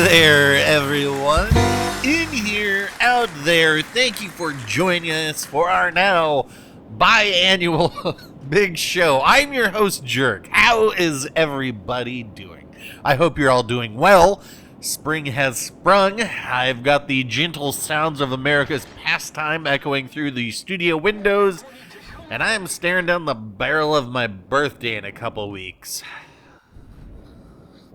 there, everyone. In here, out there, thank you for joining us for our now biannual big show. I'm your host, Jerk. How is everybody doing? I hope you're all doing well. Spring has sprung. I've got the gentle sounds of America's pastime echoing through the studio windows, and I'm staring down the barrel of my birthday in a couple weeks.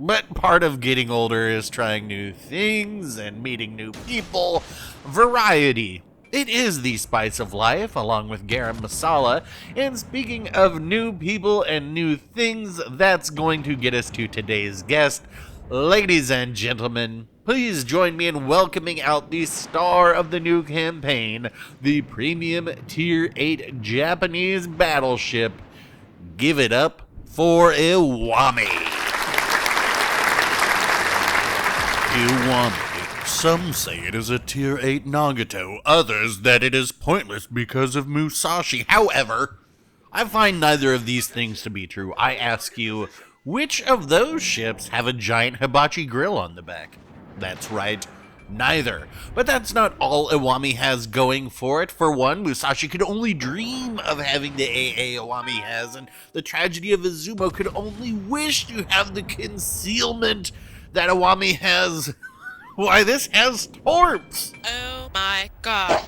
But part of getting older is trying new things and meeting new people. Variety. It is the spice of life, along with garam masala. And speaking of new people and new things, that's going to get us to today's guest. Ladies and gentlemen, please join me in welcoming out the star of the new campaign, the premium Tier 8 Japanese battleship. Give it up for Iwami. Iwami. Some say it is a Tier 8 Nagato, others that it is pointless because of Musashi. However, I find neither of these things to be true. I ask you, which of those ships have a giant hibachi grill on the back? That's right, neither. But that's not all Iwami has going for it. For one, Musashi could only dream of having the AA Iwami has, and the tragedy of Izumo could only wish to have the concealment that Iwami has. Why, this has torps! Oh my god.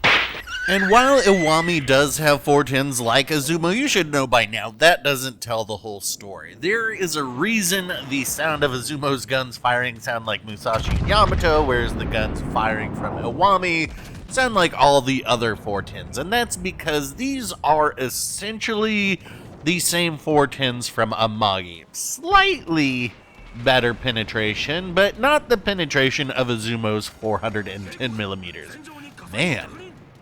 And while Iwami does have 410s like Izumo, you should know by now that doesn't tell the whole story. There is a reason the sound of Izumo's guns firing sound like Musashi and Yamato, whereas the guns firing from Iwami sound like all the other 410s. And that's because these are essentially the same 410s from Amagi. Slightly better penetration, but not the penetration of Izumo's 410 millimeters. Man,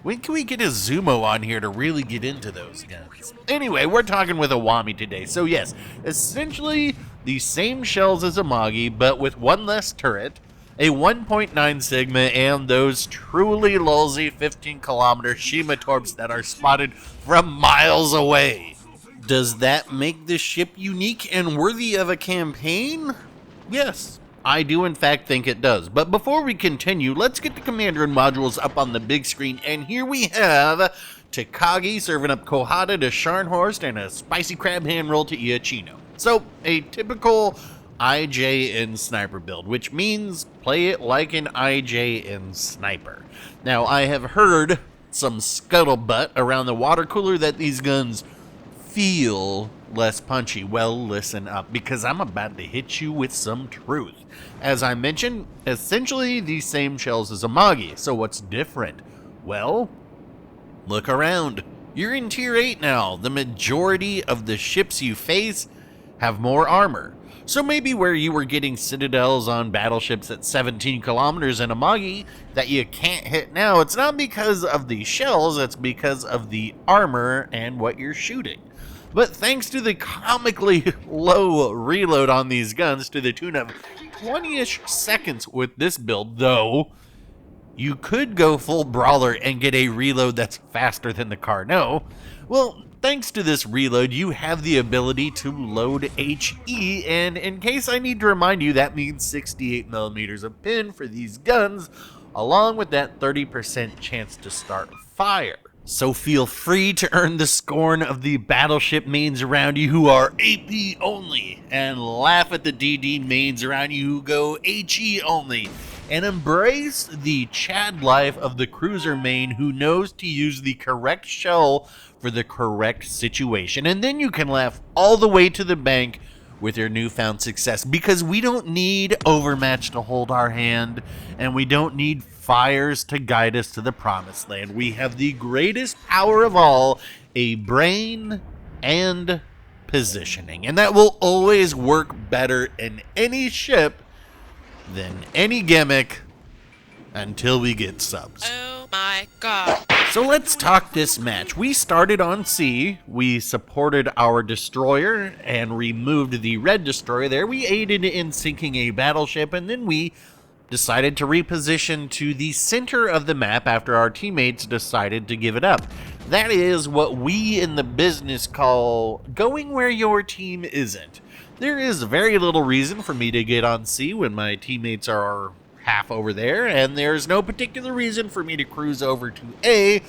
when can we get Izumo on here to really get into those guns? Anyway, we're talking with Iwami today. So yes, essentially the same shells as Amagi, but with one less turret, a 1.9 Sigma, and those truly lolzy 15-kilometer Shima torps that are spotted from miles away. Does that make this ship unique and worthy of a campaign? Yes, I do in fact think it does. But before we continue, let's get the commander and modules up on the big screen. And here we have Takagi serving up Kohada to Scharnhorst and a spicy crab hand roll to Iachino. So, a typical IJ in sniper build, which means play it like an IJ in sniper. Now, I have heard some scuttlebutt around the water cooler that these guns feel less punchy. Well, listen up, because I'm about to hit you with some truth. As I mentioned, essentially the same shells as Amagi. So what's different? Well, look around. You're in Tier 8 now. The majority of the ships you face have more armor. So maybe where you were getting citadels on battleships at 17 kilometers in Amagi that you can't hit now, it's not because of the shells, it's because of the armor and what you're shooting. But thanks to the comically low reload on these guns to the tune of 20-ish seconds with this build, though, you could go full brawler and get a reload that's faster than the Carnot. Well, thanks to this reload, you have the ability to load HE, and in case I need to remind you, that means 68 millimeters of pin for these guns, along with that 30% chance to start fire. So feel free to earn the scorn of the battleship mains around you who are AP only, and laugh at the DD mains around you who go HE only, and embrace the Chad life of the cruiser main who knows to use the correct shell for the correct situation. And then you can laugh all the way to the bank with your newfound success, because we don't need Overmatch to hold our hand, and we don't need fires to guide us to the promised land. We have the greatest power of all, a brain and positioning, and that will always work better in any ship than any gimmick until we get subs. Oh my god. So let's talk this match. We started on C, we supported our destroyer and removed the red destroyer there. We aided in sinking a battleship, and then we decided to reposition to the center of the map after our teammates decided to give it up. That is what we in the business call going where your team isn't. There is very little reason for me to get on C when my teammates are half over there, and there's no particular reason for me to cruise over to A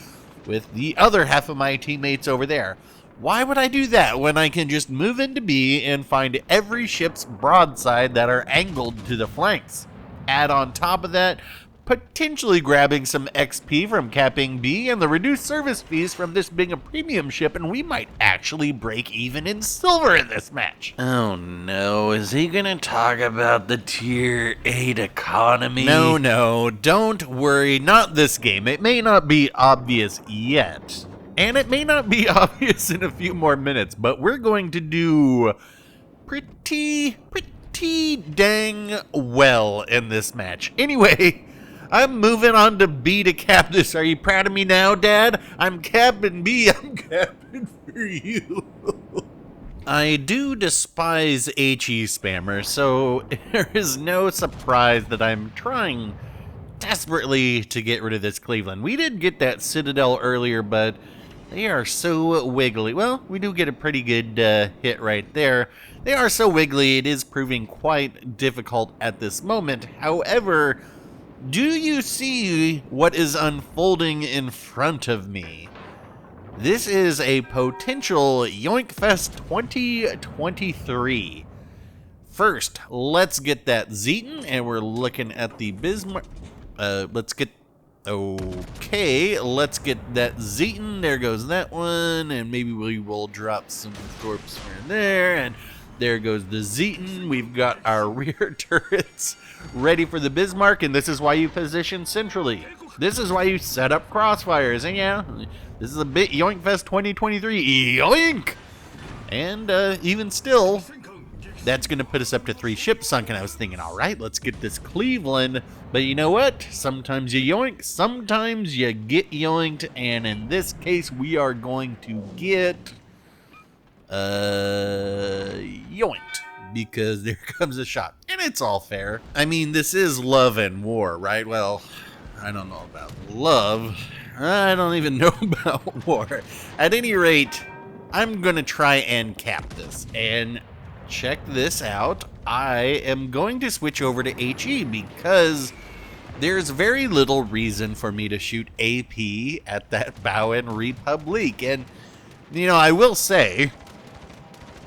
with the other half of my teammates over there. Why would I do that when I can just move into B and find every ship's broadside that are angled to the flanks? Add on top of that, potentially grabbing some XP from capping B and the reduced service fees from this being a premium ship, and we might actually break even in silver in this match. Oh no, is he gonna talk about the tier 8 economy? No, don't worry, not this game. It may not be obvious yet, and it may not be obvious in a few more minutes, but we're going to do pretty dang well in this match. Anyway, I'm moving on to B to cap this. Are you proud of me now, Dad? I'm capping B. I'm capping for you. I do despise HE spammers, so there is no surprise that I'm trying desperately to get rid of this Cleveland. We did get that Citadel earlier, but they are so wiggly. Well, we do get a pretty good hit right there. They are so wiggly, it is proving quite difficult at this moment. However, do you see what is unfolding in front of me? This is a potential Yoinkfest 2023. First, let's get that Zeton, and we're looking at the Bismarck. Let's get that Zeton. There goes that one, and maybe we will drop some Thorps here and there, and there goes the Zeton. We've got our rear turrets ready for the Bismarck, and this is why you position centrally. This is why you set up crossfires, and yeah, this is a bit Yoinkfest 2023. Yoink! And even still, that's going to put us up to 3 ships sunk, and I was thinking, all right, let's get this Cleveland. But you know what? Sometimes you yoink, sometimes you get yoinked, and in this case, we are going to get yoinked, because there comes a shot, and it's all fair. I mean, this is love and war, right? Well, I don't know about love. I don't even know about war. At any rate, I'm gonna try and cap this, and check this out. I am going to switch over to HE because there's very little reason for me to shoot AP at that Bow and Republic. And, you know, I will say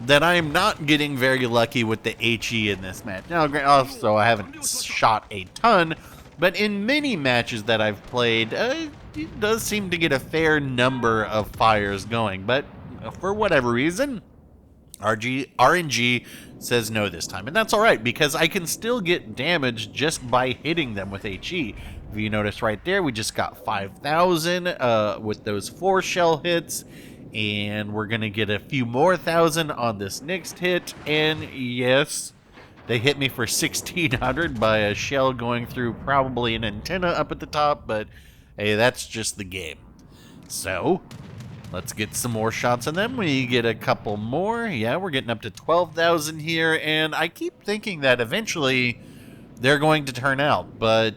that I am not getting very lucky with the HE in this match. Now, also, I haven't shot a ton, but in many matches that I've played, it does seem to get a fair number of fires going. But for whatever reason, RNG says no this time, and that's alright because I can still get damage just by hitting them with HE. If you notice right there, we just got 5,000 with those 4 shell hits, and we're gonna get a few more thousand on this next hit. And yes, they hit me for 1,600 by a shell going through probably an antenna up at the top, but hey, that's just the game. So let's get some more shots on them. We get a couple more. Yeah, we're getting up to 12,000 here, and I keep thinking that eventually they're going to turn out, but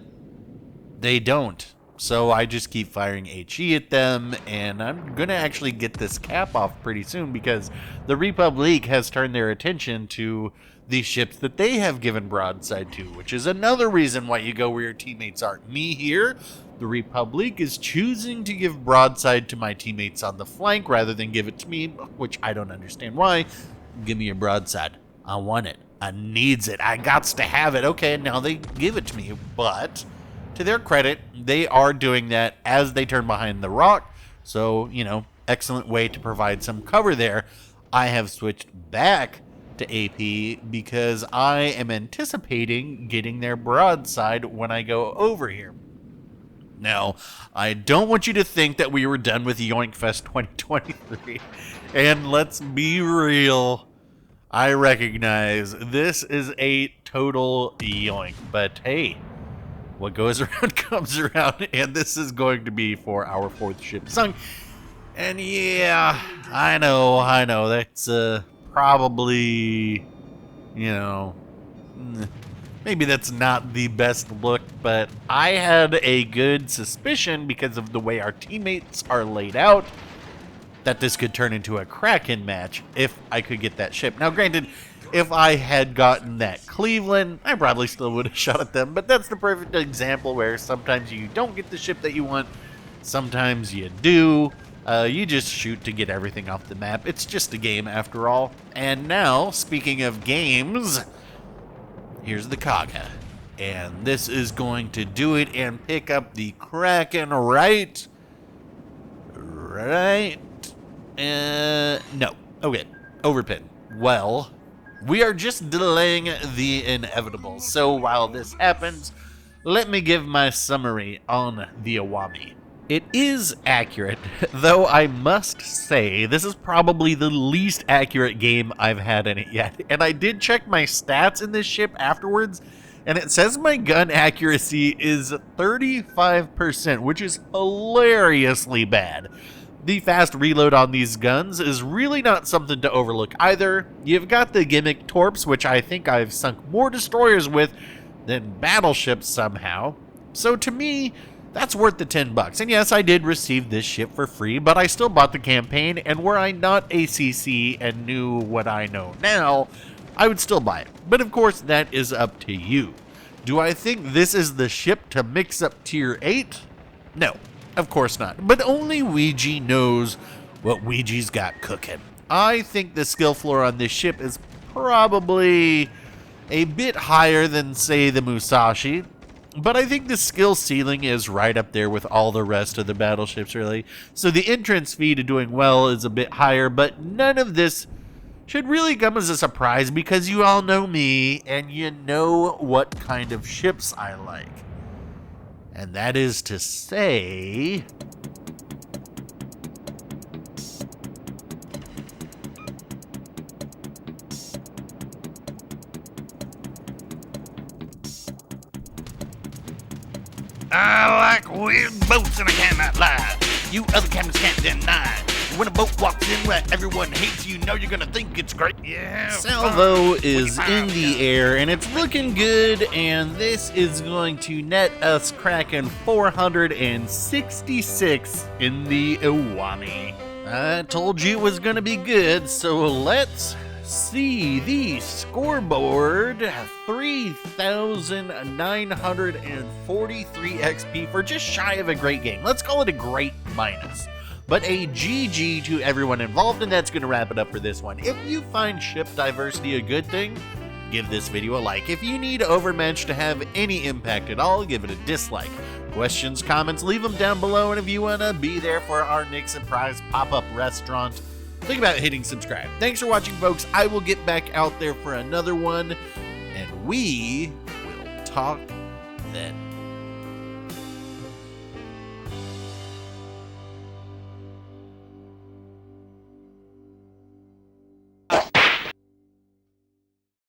they don't. So I just keep firing HE at them, and I'm going to actually get this cap off pretty soon because the Republic has turned their attention to the ships that they have given broadside to, which is another reason why you go where your teammates are. Me here, the Republic is choosing to give broadside to my teammates on the flank rather than give it to me, which I don't understand why. Give me your broadside. I want it. I needs it. I gots to have it. Okay, now they give it to me, but to their credit, they are doing that as they turn behind the rock. So, you know, excellent way to provide some cover there. I have switched back to AP because I am anticipating getting their broadside when I go over here. Now, I don't want you to think that we were done with Yoinkfest 2023. And let's be real, I recognize this is a total yoink. But hey, what goes around comes around, and this is going to be for our 4th ship sunk. And yeah, I know, that's probably, you know, maybe that's not the best look, but I had a good suspicion because of the way our teammates are laid out that this could turn into a Kraken match if I could get that ship. Now, granted, if I had gotten that Cleveland, I probably still would have shot at them, but that's the perfect example where sometimes you don't get the ship that you want, sometimes you do. You just shoot to get everything off the map. It's just a game after all. And now, speaking of games, here's the Kaga. And this is going to do it and pick up the Kraken, right? Right? No. Okay. Overpin. Well, we are just delaying the inevitable. So while this happens, let me give my summary on the Iwami. It is accurate, though I must say this is probably the least accurate game I've had in it yet. And I did check my stats in this ship afterwards, and it says my gun accuracy is 35%, which is hilariously bad. The fast reload on these guns is really not something to overlook either. You've got the gimmick torps, which I think I've sunk more destroyers with than battleships somehow. So to me, that's worth the $10. And yes, I did receive this ship for free, but I still bought the campaign, and were I not ACC and knew what I know now, I would still buy it. But of course, that is up to you. Do I think this is the ship to mix up Tier 8? No, of course not. But only Ouija knows what Ouija's got cooking. I think the skill floor on this ship is probably a bit higher than, say, the Musashi. But I think the skill ceiling is right up there with all the rest of the battleships, really. So the entrance fee to doing well is a bit higher, but none of this should really come as a surprise because you all know me and you know what kind of ships I like. And that is to say... I like weird boats and I cannot lie. You other captains can't deny. When a boat walks in where everyone hates you, know you're gonna think it's great. Yeah. Salvo is in the air and it's looking good, and this is going to net us Kraken 466 in the Iwami. I told you it was gonna be good, so let's see the scoreboard. 3,943 XP for just shy of a great game. Let's call it a great minus. But a GG to everyone involved, and that's going to wrap it up for this one. If you find ship diversity a good thing, give this video a like. If you need Overmatch to have any impact at all, give it a dislike. Questions, comments, leave them down below, and if you want to be there for our Nick Surprise pop-up restaurant, think about hitting subscribe. Thanks for watching, folks. I will get back out there for another one, and we will talk then.